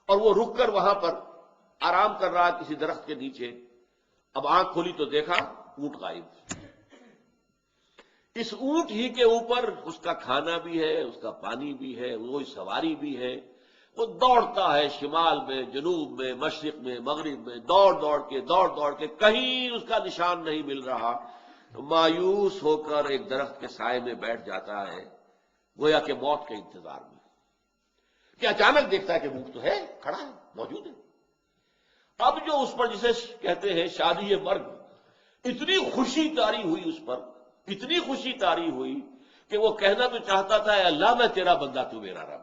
اور وہ رک کر وہاں پر آرام کر رہا کسی درخت کے نیچے۔ اب آنکھ کھولی تو دیکھا اونٹ غائب۔ اس اونٹ ہی کے اوپر اس کا کھانا بھی ہے، اس کا پانی بھی ہے، وہی سواری بھی ہے، وہ دوڑتا ہے شمال میں، جنوب میں، مشرق میں، مغرب میں، دوڑ کے کہیں اس کا نشان نہیں مل رہا۔ مایوس ہو کر ایک درخت کے سائے میں بیٹھ جاتا ہے، گویا کہ موت کے انتظار میں، کہ اچانک دیکھتا ہے کہ اونٹ تو ہے، کھڑا ہے، موجود ہے۔ اب جو اس پر جسے کہتے ہیں شادی مرگ، اتنی خوشی طاری ہوئی اس پر، اتنی خوشی طاری ہوئی کہ وہ کہنا تو چاہتا تھا اے اللہ میں تیرا بندہ تو میرا رب،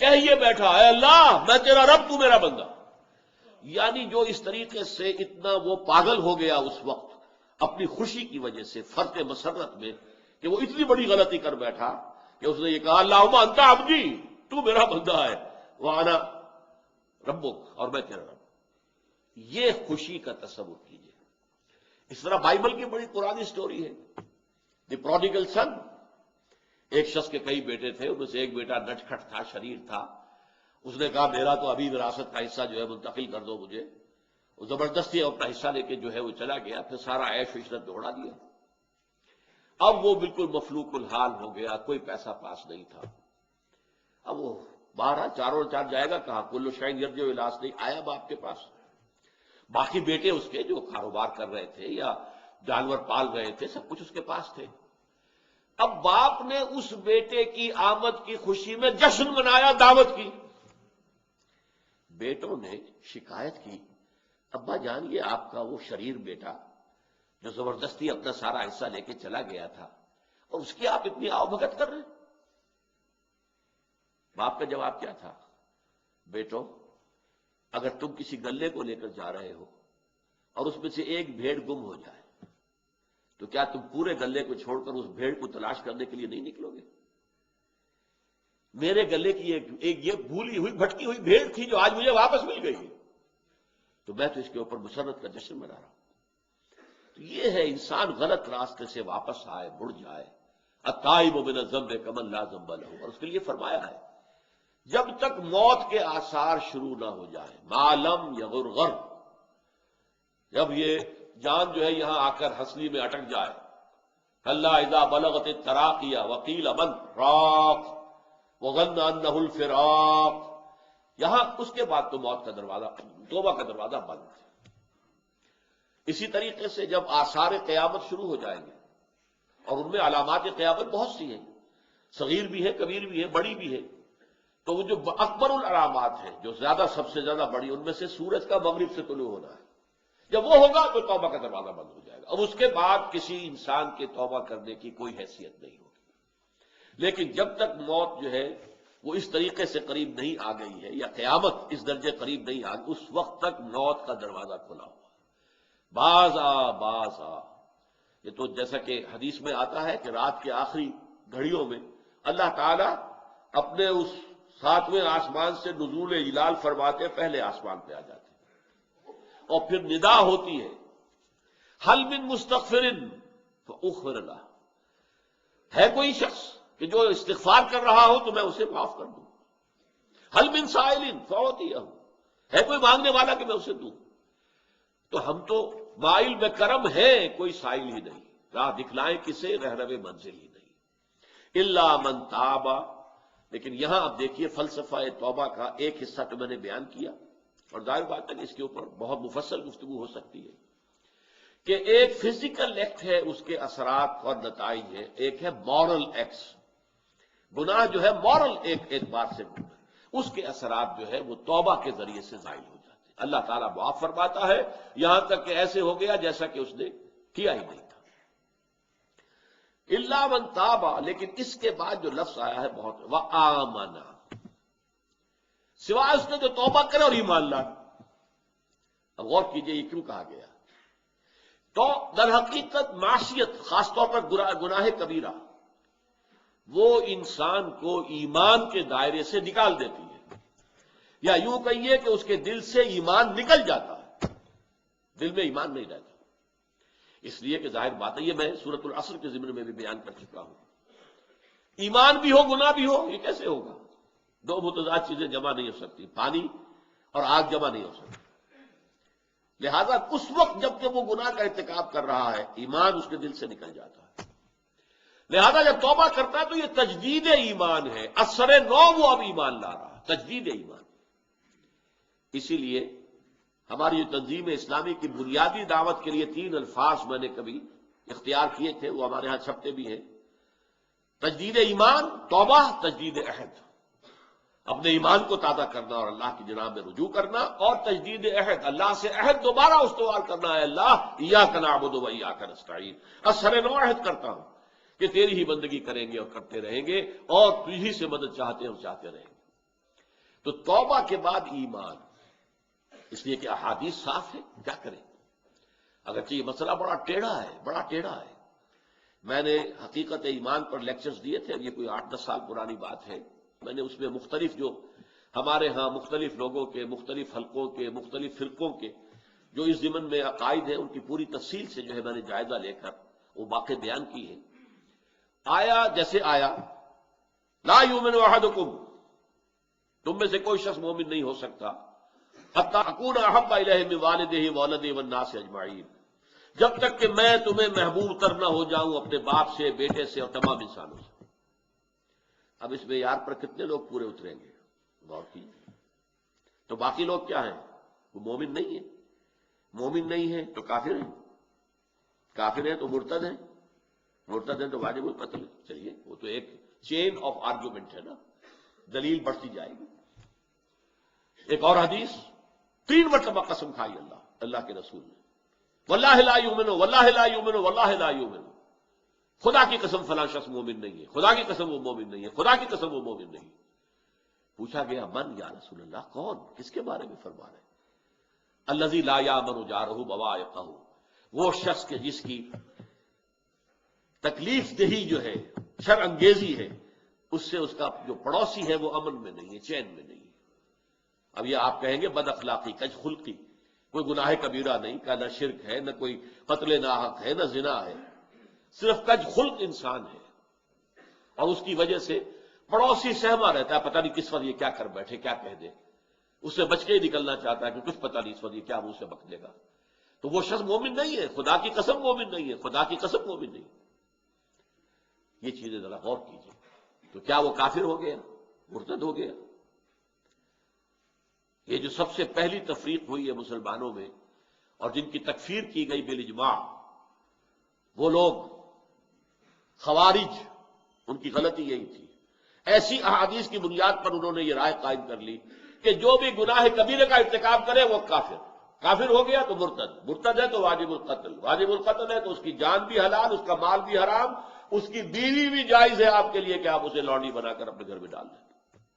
کہیے بیٹھا اے اللہ میں تیرا رب تو میرا بندہ۔ یعنی جو اس طریقے سے اتنا وہ پاگل ہو گیا اس وقت اپنی خوشی کی وجہ سے، فرط مسرت میں، کہ وہ اتنی بڑی غلطی کر بیٹھا کہ اس نے یہ کہا اللہم انت عبدی، تو میرا بندہ ہے، وانا ربک، اور میں تیرا رب۔ یہ خوشی کا تصور کیجئے۔ اس طرح بائبل کی بڑی پرانی سٹوری ہے، دی پروڈیگل سن۔ ایک شخص کے کئی بیٹے تھے، ان میں سے ایک بیٹا نٹکھٹ تھا، شریر تھا۔ اس نے کہا میرا تو ابھی وراثت کا حصہ جو ہے منتقل کر دو مجھے۔ وہ زبردستی اپنا حصہ لے کے جو ہے وہ چلا گیا، پھر سارا عیش و عشرت دوڑا دیا۔ اب وہ بالکل مفلوق الحال ہو گیا، کوئی پیسہ پاس نہیں تھا۔ اب وہ باہر چاروں چار جائے گا کہاں؟ کل شعین یرجع الی اصلہ، آیا باپ کے پاس۔ باقی بیٹے اس کے جو کاروبار کر رہے تھے یا جانور پال رہے تھے، سب کچھ اس کے پاس تھے۔ اب باپ نے اس بیٹے کی آمد کی خوشی میں جشن منایا، دعوت کی۔ بیٹوں نے شکایت کی ابا جان یہ آپ کا وہ شریر بیٹا جو زبردستی اپنا سارا حصہ لے کے چلا گیا تھا، اور اس کی آپ اتنی آؤ بھگت کر رہے ہیں۔ باپ کا جواب کیا تھا؟ بیٹو اگر تم کسی گلے کو لے کر جا رہے ہو اور اس میں سے ایک بھیڑ گم ہو جائے تو کیا تم پورے گلے کو چھوڑ کر اس بھیڑ کو تلاش کرنے کے لیے نہیں نکلو گے؟ میرے گلے کی ایک یہ بھولی ہوئی بھٹکی ہوئی بھیڑ تھی جو آج مجھے واپس مل گئی، تو میں تو اس کے اوپر مسرت کا جشن منا رہا ہوں۔ تو یہ ہے انسان غلط راستے سے واپس آئے، مڑ جائے۔ التائب من الذنب کمن لا ذنب له، اور اس کے لیے فرمایا ہے جب تک موت کے آثار شروع نہ ہو جائے، ما لم یغرغر، جب یہ جان جو ہے یہاں آ کر ہنسلی میں اٹک جائے، کلا اذا بلغت التراقی وقیل من راق وظن انہ الفراق، یہاں اس کے بعد تو موت کا دروازہ، توبہ کا دروازہ بند ہے۔ اسی طریقے سے جب آثار قیامت شروع ہو جائیں گے، اور ان میں علامات قیامت بہت سی ہیں، صغیر بھی ہے، کبیر بھی ہے، بڑی بھی ہے۔ تو وہ جو اکبر العلامات ہیں، جو سب سے زیادہ بڑی، ان میں سے سورج کا مغرب سے طلوع ہونا ہے۔ جب وہ ہوگا تو توبہ کا دروازہ بند ہو جائے گا، اب اس کے بعد کسی انسان کے توبہ کرنے کی کوئی حیثیت نہیں ہوگی۔ لیکن جب تک موت جو ہے وہ اس طریقے سے قریب نہیں آ گئی ہے، یا قیامت اس درجے قریب نہیں آ گئی، اس وقت تک موت کا دروازہ کھلا ہوا ہے۔ باز آ باز آ، یہ تو جیسا کہ حدیث میں آتا ہے کہ رات کے آخری گھڑیوں میں اللہ تعالیٰ اپنے اس 7ویں آسمان سے نزول جلال فرماتے پہلے آسمان پہ آ جاتے اور پھر ندا ہوتی ہے، حل من مستغفر فاغفر له، ہے کوئی شخص کہ جو استغفار کر رہا ہو تو میں اسے معاف کر دوں، حل من سائل فاعطیہ، ہے کوئی مانگنے والا کہ میں اسے دوں۔ تو ہم تو مائل میں کرم ہیں، کوئی سائل ہی نہیں، راہ دکھلائیں کسے، رہنم منزل ہی نہیں، الا من تاب۔ لیکن یہاں اب دیکھیے فلسفہ توبہ کا ایک حصہ تو میں نے بیان کیا، اور ظاہر بات ہے کہ اس کے اوپر بہت مفصل گفتگو ہو سکتی ہے، کہ ایک فزیکل ایکٹ ہے، اس کے اثرات اور نتائج ہیں، ایک ہے مورل ایکٹس، گناہ جو ہے مورل ایک اعتبار سے اس کے اثرات جو ہے وہ توبہ کے ذریعے سے ظاہر ہو جاتے ہیں۔ اللہ تعالیٰ معاف فرماتا ہے، یہاں تک کہ ایسے ہو گیا جیسا کہ اس نے کیا ہی نہیں تھا۔ الا من تاب، لیکن اس کے بعد جو لفظ آیا ہے بہت، وآمن، سوائے اس نے جو توبہ کرے اور ایمان لائے۔ اب غور کیجئے یہ کیوں کہا گیا؟ تو در حقیقت معصیت، خاص طور پر گناہ کبیرہ، وہ انسان کو ایمان کے دائرے سے نکال دیتی ہے، یا یوں کہیے کہ اس کے دل سے ایمان نکل جاتا ہے، دل میں ایمان نہیں رہتا۔ اس لیے کہ ظاہر بات ہے، یہ میں سورۃ العصر کے ضمن میں بھی بیان کر چکا ہوں، ایمان بھی ہو گناہ بھی ہو، یہ کیسے ہوگا؟ دو متضاد چیزیں جمع نہیں ہو سکتی، پانی اور آگ جمع نہیں ہو سکتی۔ لہذا اس وقت جب کہ وہ گناہ کا ارتکاب کر رہا ہے، ایمان اس کے دل سے نکل جاتا ہے، لہذا جب توبہ کرتا ہے تو یہ تجدید ایمان ہے، اثر نو وہ اب ایمان لا رہا ہے، تجدید ایمان۔ اسی لیے ہماری جو تنظیم اسلامی کی بنیادی دعوت کے لیے 3 الفاظ میں نے کبھی اختیار کیے تھے، وہ ہمارے ہاں چھپتے بھی ہیں: تجدید ایمان، توبہ، تجدید عہد، اپنے ایمان کو تازہ کرنا اور اللہ کی جناب میں رجوع کرنا، اور تجدید عہد، اللہ سے عہد دوبارہ استوار کرنا ہے، اللہ ایاک نعبد و ایاک نستعین، اثر نو عہد کرتا ہوں کہ تیری ہی بندگی کریں گے اور کرتے رہیں گے، اور تجھی سے مدد چاہتے ہیں اور چاہتے رہیں گے۔ تو توبہ کے بعد ایمان، اس لیے کہ احادیث صاف ہے، کیا کریں؟ اگرچہ یہ مسئلہ بڑا ٹیڑھا ہے، میں نے حقیقت ایمان پر لیکچرز دیے تھے، یہ کوئی 8-10 سال پرانی بات ہے، میں نے اس میں مختلف جو ہمارے ہاں مختلف لوگوں کے، مختلف حلقوں کے، مختلف فرقوں کے جو اس ضمن میں عقائد ہیں، ان کی پوری تفصیل سے جو ہے میں نے جائزہ لے کر وہ واقع بیان کی ہے۔ آیا جیسے آیا، لا یؤمن احدکم، تم میں سے کوئی شخص مومن نہیں ہو سکتا، حتی اکون احب الیہ من والدہ وولدہ والناس اجمعین، جب تک کہ میں تمہیں محبوب تر نہ ہو جاؤں اپنے باپ سے، بیٹے سے اور تمام انسانوں سے۔ اب اس معیار پر کتنے لوگ پورے اتریں گے؟ غور کیجیے۔ تو باقی لوگ کیا ہیں؟ وہ مومن نہیں ہیں، مومن نہیں ہیں تو کافر ہیں، کافر ہیں تو مرتد ہیں، مرتد ہیں تو واجب القتل۔ چلیے، وہ تو ایک چین آف آرگومنٹ ہے نا، دلیل بڑھتی جائے گی۔ ایک اور حدیث، 3 مرتبہ قسم کھائی اللہ کے رسول نے، واللہ لا یؤمن، واللہ لا یؤمن، واللہ لا یؤمن، خدا کی قسم فلاں شخص مومن نہیں ہے، خدا کی قسم وہ مومن نہیں ہے، خدا کی قسم وہ مومن نہیں ہے۔ پوچھا گیا من یا رسول اللہ، کون، کس کے بارے میں فرما رہے ہیں؟ الذی لا یامن جارہ بوائقہ، وہ شخص کے جس کی تکلیف دہی جو ہے، شر انگیزی ہے، اس سے اس کا جو پڑوسی ہے وہ امن میں نہیں ہے، چین میں نہیں ہے۔ اب یہ آپ کہیں گے بد اخلاقی، کج خلقی، کوئی گناہ کبیرہ نہیں کا، نہ شرک ہے، نہ کوئی قتل ناحق ہے، نہ زنا ہے، صرف کج خلق انسان ہے، اور اس کی وجہ سے پڑوسی سہما رہتا ہے، پتہ نہیں کس وقت یہ کیا کر بیٹھے، کیا کہہ دے، اس سے بچ کے ہی نکلنا چاہتا ہے کہ کچھ پتہ نہیں اس وقت یہ کیا منہ سے بک دے گا۔ تو وہ شخص مومن نہیں ہے، خدا کی قسم مومن نہیں ہے، خدا کی قسم مومن نہیں۔ یہ چیزیں ذرا غور کیجیے۔ تو کیا وہ کافر ہو گیا، مرتد ہو گیا؟ یہ جو سب سے پہلی تفریق ہوئی ہے مسلمانوں میں اور جن کی تکفیر کی گئی بالاجماع، وہ لوگ خوارج ان کی غلطی یہی تھی، ایسی احادیث کی بنیاد پر انہوں نے یہ رائے قائم کر لی کہ جو بھی گناہ کبیرہ کا ارتکاب کرے وہ کافر ہو گیا تو مرتد ہے تو واجب القتل ہے تو اس کی جان بھی حلال، اس کا مال بھی حرام، اس کی بیوی بھی جائز ہے آپ کے لیے کہ آپ اسے لونڈی بنا کر اپنے گھر میں ڈال دیں۔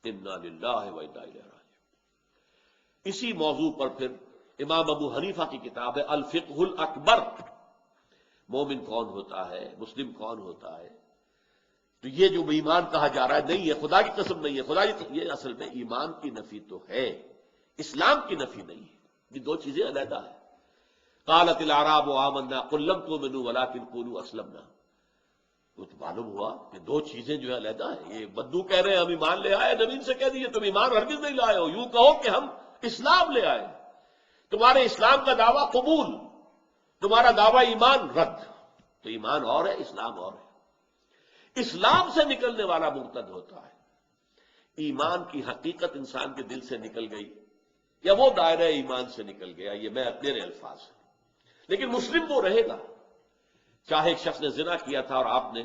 انا للہ و انا الیہ راجعون۔ اسی موضوع پر پھر امام ابو حنیفہ کی کتاب ہے الفقہ الاکبر، مومن کون ہوتا ہے، مسلم کون ہوتا ہے۔ تو یہ جو ایمان کہا جا رہا ہے نہیں ہے، خدا کی قسم نہیں ہے، خدا کی یہ اصل میں ایمان کی نفی تو ہے، اسلام کی نفی نہیں ہے، یہ دو چیزیں علیحدہ ہیں۔ قالت الاعراب آمنا قل لم تؤمنوا ولکن قولوا اسلمنا، وہ تو معلوم ہوا کہ دو چیزیں جو ہے علیحدہ ہیں۔ یہ بدو کہہ رہے ہیں ہم ایمان لے آئے، نبی سے کہہ دیجیے تم ایمان ہرگز نہیں لائے ہو، یوں کہو کہ ہم اسلام لے آئے، تمہارے اسلام کا دعویٰ قبول، تمہارا دعویٰ ایمان رد، تو ایمان اور ہے اسلام اور ہے۔ اسلام سے نکلنے والا مرتد ہوتا ہے، ایمان کی حقیقت انسان کے دل سے نکل گئی یا وہ دائرہ ایمان سے نکل گیا، یہ میں میرے الفاظ ہیں، لیکن مسلم وہ رہے گا۔ چاہے ایک شخص نے زنا کیا تھا اور آپ نے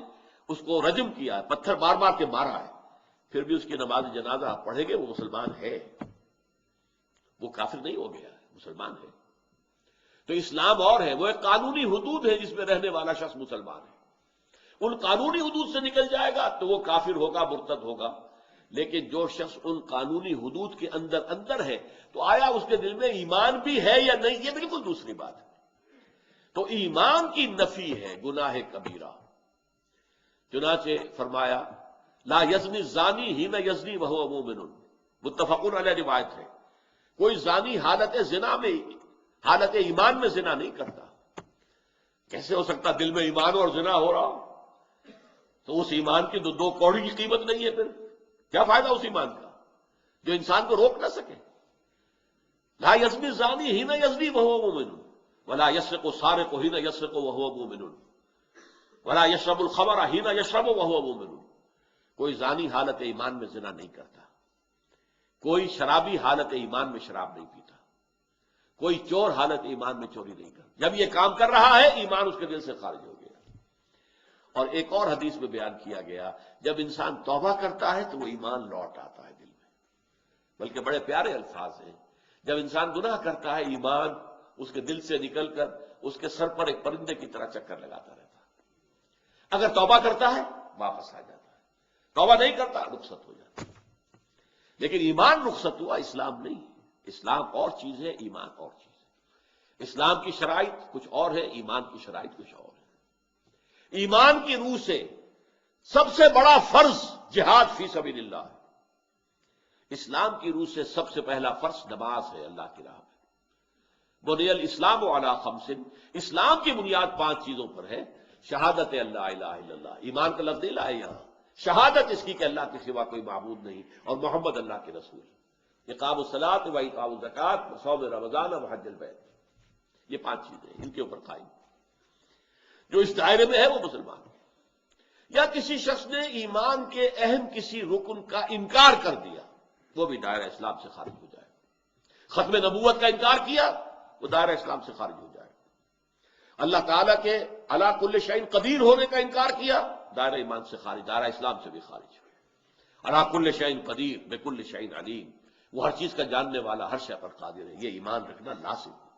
اس کو رجم کیا ہے، پتھر مار مار کے مارا ہے، پھر بھی اس کی نماز جنازہ آپ پڑھیں گے، وہ مسلمان ہے، وہ کافر نہیں ہو گیا ہے، مسلمان ہے۔ تو اسلام اور ہے، وہ ایک قانونی حدود ہے جس میں رہنے والا شخص مسلمان ہے، ان قانونی حدود سے نکل جائے گا تو وہ کافر ہوگا، مرتد ہوگا۔ لیکن جو شخص ان قانونی حدود کے اندر ہے تو آیا اس کے دل میں ایمان بھی ہے یا نہیں، یہ بالکل دوسری بات ہے۔ تو ایمان کی نفی ہے گناہ کبیرہ، چنانچہ فرمایا لا یزنی الزانی حین یزنی وہو مومن، متفق علیہ روایت ہے، کوئی زانی حالت زنا میں، حالت ایمان میں زنا نہیں کرتا۔ کیسے ہو سکتا دل میں ایمان اور زنا ہو رہا؟ تو اس ایمان کی دو کوڑی کی قیمت نہیں ہے، پھر کیا فائدہ اس ایمان کا جو انسان کو روک نہ سکے۔ لا یزنی الزانی حین یزنی وہو مومن ولا یسرق السارق حین یسرق وہو مومن ولا یشرب الخمر حین یشرب وہو مومن، کوئی زانی حالت ایمان میں زنا نہیں کرتا، کوئی شرابی حالت ایمان میں شراب نہیں پیتا، کوئی چور حالت ایمان میں چوری نہیں کرتا۔ جب یہ کام کر رہا ہے ایمان اس کے دل سے خارج ہو گیا۔ اور ایک اور حدیث میں بیان کیا گیا جب انسان توبہ کرتا ہے تو وہ ایمان لوٹ آتا ہے دل میں، بلکہ بڑے پیارے الفاظ ہیں، جب انسان گناہ کرتا ہے ایمان اس کے دل سے نکل کر اس کے سر پر ایک پرندے کی طرح چکر لگاتا رہتا ہے۔ اگر توبہ کرتا ہے واپس آ جاتا ہے، توبہ نہیں کرتا رخصت ہو جاتا ہے۔ لیکن ایمان رخصت ہوا، اسلام نہیں۔ اسلام اور چیز ہے، ایمان اور چیز ہے۔ اسلام کی شرائط کچھ اور ہے، ایمان کی شرائط کچھ اور ہے۔ ایمان کی روح سے سب سے بڑا فرض جہاد فی سبیل اللہ ہے، اسلام کی روح سے سب سے پہلا فرض نماز ہے اللہ کی راہ میں۔ بنی الاسلام علی خمس، اسلام کی بنیاد 5 چیزوں پر ہے، شہادت اللہ الہ الا اللہ، ایمان کا لفظ نہیں لائے یہاں، شہادت اس کی کہ اللہ کے سوا کوئی معبود نہیں اور محمد اللہ کے رسول، اقام الصلاۃ و ایتاء الزکوٰۃ و صوم رمضان و حج البیت، یہ 5 چیزیں ان کے اوپر قائم، جو اس دائرے میں ہے وہ مسلمان ہے۔ یا کسی شخص نے ایمان کے اہم کسی رکن کا انکار کر دیا، وہ بھی دائرہ اسلام سے خارج ہو جائے۔ ختم نبوت کا انکار کیا، وہ دائرہ اسلام سے خارج ہو جائے۔ اللہ تعالیٰ کے علی کل شیء قدیر ہونے کا انکار کیا، دائرہ ایمان سے خارج، دائرہ اسلام سے بھی خارج۔ علی کل شیء قدیر بکل شیء علیم، وہ ہر چیز کا جاننے والا، ہر شے پر قادر ہے، یہ ایمان رکھنا لازم ہے۔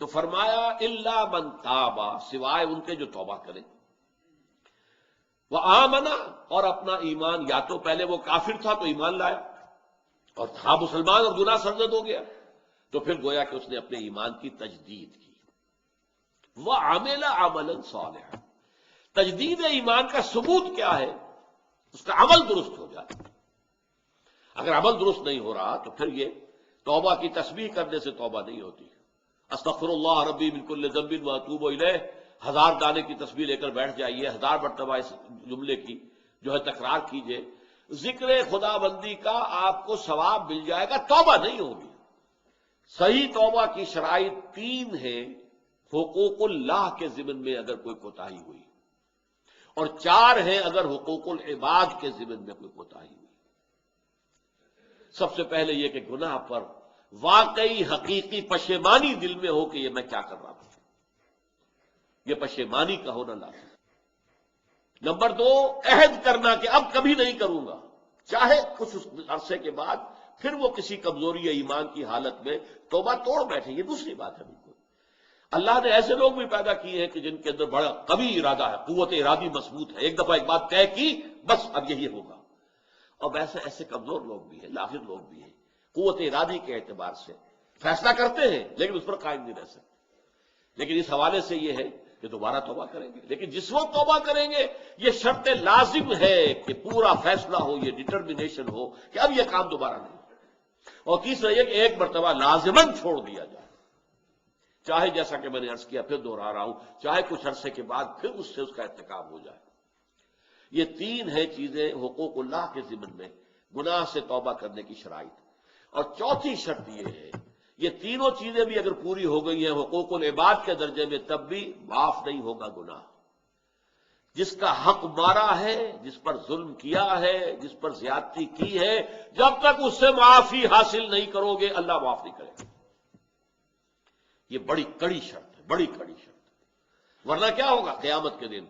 تو فرمایا الا من تاب، سوائے ان کے جو توبہ کرے، وآمن، اور اپنا ایمان، یا تو پہلے وہ کافر تھا تو ایمان لایا اور تھا مسلمان اور گناہ سرزد ہو گیا، تو پھر گویا کہ اس نے اپنے ایمان کی تجدید کی۔ وعمل عملا صالحا، تجدید ایمان کا ثبوت کیا ہے؟ اس کا عمل درست ہو جائے۔ اگر عمل درست نہیں ہو رہا تو پھر یہ توبہ کی تسبیح کرنے سے توبہ نہیں ہوتی۔ استغفر اللہ ربی من کل ذنب واتوب الیہ، 1000 دانے کی تسبیح لے کر بیٹھ جائیے، 1000 مرتبہ اس جملے کی جو ہے تکرار کیجئے، ذکر خدا بندی کا آپ کو ثواب مل جائے گا، توبہ نہیں ہوگی۔ صحیح توبہ کی شرائط 3 ہیں، حقوق اللہ کے ضمن میں اگر کوئی کوتاہی ہوئی، اور 4 ہیں اگر حقوق العباد کے ضمن میں کوئی کوتاہی ہوئی۔ سب سے پہلے یہ کہ گناہ پر واقعی حقیقی پشیمانی دل میں ہو کہ یہ میں کیا کر رہا ہوں، یہ پشیمانی کا ہونا لازم۔ نمبر 2 عہد کرنا کہ اب کبھی نہیں کروں گا، چاہے کچھ عرصے کے بعد پھر وہ کسی کمزوری یا ایمان کی حالت میں توبہ توڑ بیٹھے، یہ دوسری بات ہے بالکل۔ اللہ نے ایسے لوگ بھی پیدا کیے ہیں کہ جن کے اندر بڑا قوی ارادہ ہے، قوت ارادی مضبوط ہے، ایک دفعہ ایک بات طے کی بس اب یہی ہوگا، اور ایسے کمزور لوگ بھی ہیں، لاغر لوگ بھی ہیں، قوت ارادی کے اعتبار سے فیصلہ کرتے ہیں لیکن اس پر قائم نہیں رہ سکتے۔ لیکن اس حوالے سے یہ ہے کہ دوبارہ توبہ کریں گے، لیکن جس وقت توبہ کریں گے یہ شرط لازم ہے کہ پورا فیصلہ ہو، یہ ڈٹرمنیشن ہو کہ اب یہ کام دوبارہ نہیں۔ اور تیسرا یہ کہ ایک مرتبہ لازماً چھوڑ دیا جائے، چاہے جیسا کہ میں نے عرض کیا پھر دوہرا رہا ہوں، چاہے کچھ عرصے کے بعد پھر اس سے اس کا ارتکاب ہو جائے۔ یہ 3 ہیں چیزیں حقوق اللہ کے ضمن میں گناہ سے توبہ کرنے کی شرائط۔ اور چوتھی شرط یہ ہے، یہ تینوں چیزیں بھی اگر پوری ہو گئی ہیں حقوق العباد کے درجے میں تب بھی معاف نہیں ہوگا گناہ۔ جس کا حق مارا ہے، جس پر ظلم کیا ہے، جس پر زیادتی کی ہے، جب تک اس سے معافی حاصل نہیں کرو گے اللہ معاف نہیں کرے گا۔ یہ بڑی کڑی شرط ہے، بڑی کڑی شرط ہے، ورنہ کیا ہوگا قیامت کے دن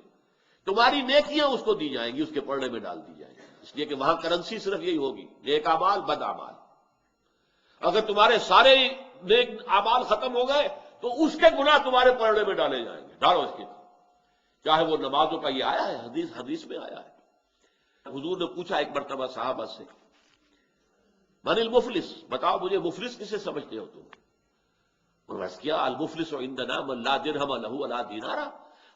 تمہاری نیکیاں اس کو دی جائیں گی، اس کے پڑھنے میں ڈال دی جائیں گی، اس لیے کہ وہاں کرنسی صرف یہی ہوگی، نیک اعمال بد اعمال۔ اگر تمہارے سارے نیک اعمال ختم ہو گئے تو اس کے گناہ تمہارے پڑھنے میں ڈالے جائیں گے، ڈالو اس کی، چاہے وہ نمازوں کا یہ آیا ہے، حدیث میں آیا ہے۔ حضور نے پوچھا ایک مرتبہ صحابہ سے، من المفلس، بتاؤ مجھے مفلس کسے سمجھتے ہو تم؟ انہوں نے کیا المفلس عندنا من لا درہم لہ ولا دینار،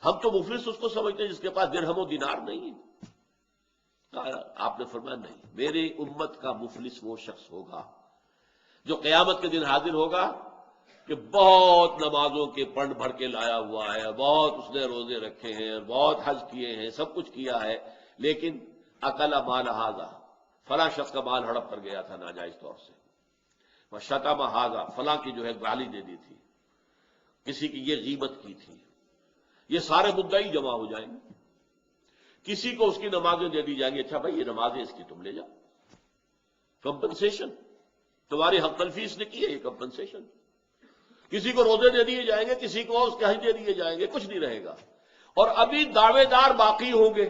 ہم تو مفلس اس کو سمجھتے ہیں جس کے پاس درہم و دینار نہیں ہے۔ آپ نے فرمایا نہیں، میری امت کا مفلس وہ شخص ہوگا جو قیامت کے دن حاضر ہوگا کہ بہت نمازوں کے پڑھ بھر کے لایا ہوا ہے، بہت اس نے روزے رکھے ہیں، بہت حج کیے ہیں، سب کچھ کیا ہے، لیکن اکل مال ھذا، فلاں شخص کا مال ہڑپ کر گیا تھا ناجائز طور سے، وشتم ھذا، فلاں کی جو ہے گالی دے دی تھی، کسی کی یہ غیبت کی تھی، یہ سارے مدعی جمع ہو جائیں گے، کسی کو اس کی نمازیں دے دی جائیں گی، اچھا بھائی یہ نمازیں اس کی تم لے جاؤ، کمپنسیشن، تمہاری حق تلفیس نے کی ہے یہ کمپنسیشن۔ کسی کو روزے دے دیے جائیں گے، کسی کو اس کے حج دے دیے جائیں گے، کچھ نہیں رہے گا، اور ابھی دعوے دار باقی ہوں گے۔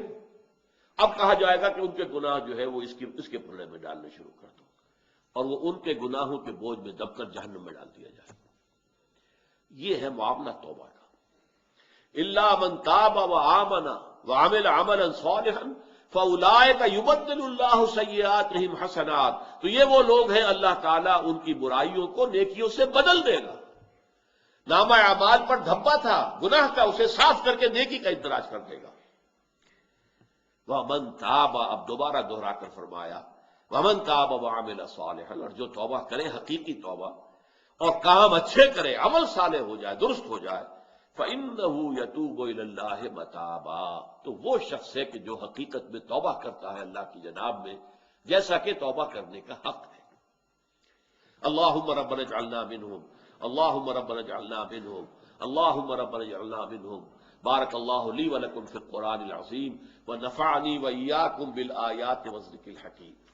اب کہا جائے گا کہ ان کے گناہ جو ہے وہ اس کے پلڑے میں ڈالنے شروع کر دو، اور وہ ان کے گناہوں کے بوجھ میں دب کر جہنم میں ڈال دیا جائے گا۔ یہ ہے معاملہ توبہ کا۔ الا من تاب وآمن وعمل عملا صالحا فاولئک یبدل اللہ سیئاتہم حسنات، تو یہ وہ لوگ ہیں اللہ تعالیٰ ان کی برائیوں کو نیکیوں سے بدل دے گا۔ نامہ اعمال پر دھبا تھا گناہ کا، اسے صاف کر کے نیکی کا اندراج کر دے گا۔ ومن تاب، اب دوبارہ دہرا کر فرمایا ومن تاب وعمل صالحا، اور جو توبہ کرے حقیقی توبہ اور کام اچھے کرے، عمل صالح ہو جائے، درست ہو جائے، فَإِنَّهُ يَتُوبُ إِلَى اللَّهِ مَتَابًا، تو وہ شخص ہے کہ جو حقیقت میں توبہ کرتا ہے اللہ کی جناب میں جیسا کہ توبہ کرنے کا حق ہے۔ اللہم ربنا اجعلنا منہم، اللہم ربنا اجعلنا منہم، اللہم ربنا اجعلنا منہم۔ بارک اللہ لی ولکم فی القرآن العظیم ونفعنی وإیاکم بالآیات والذکر الحکیم۔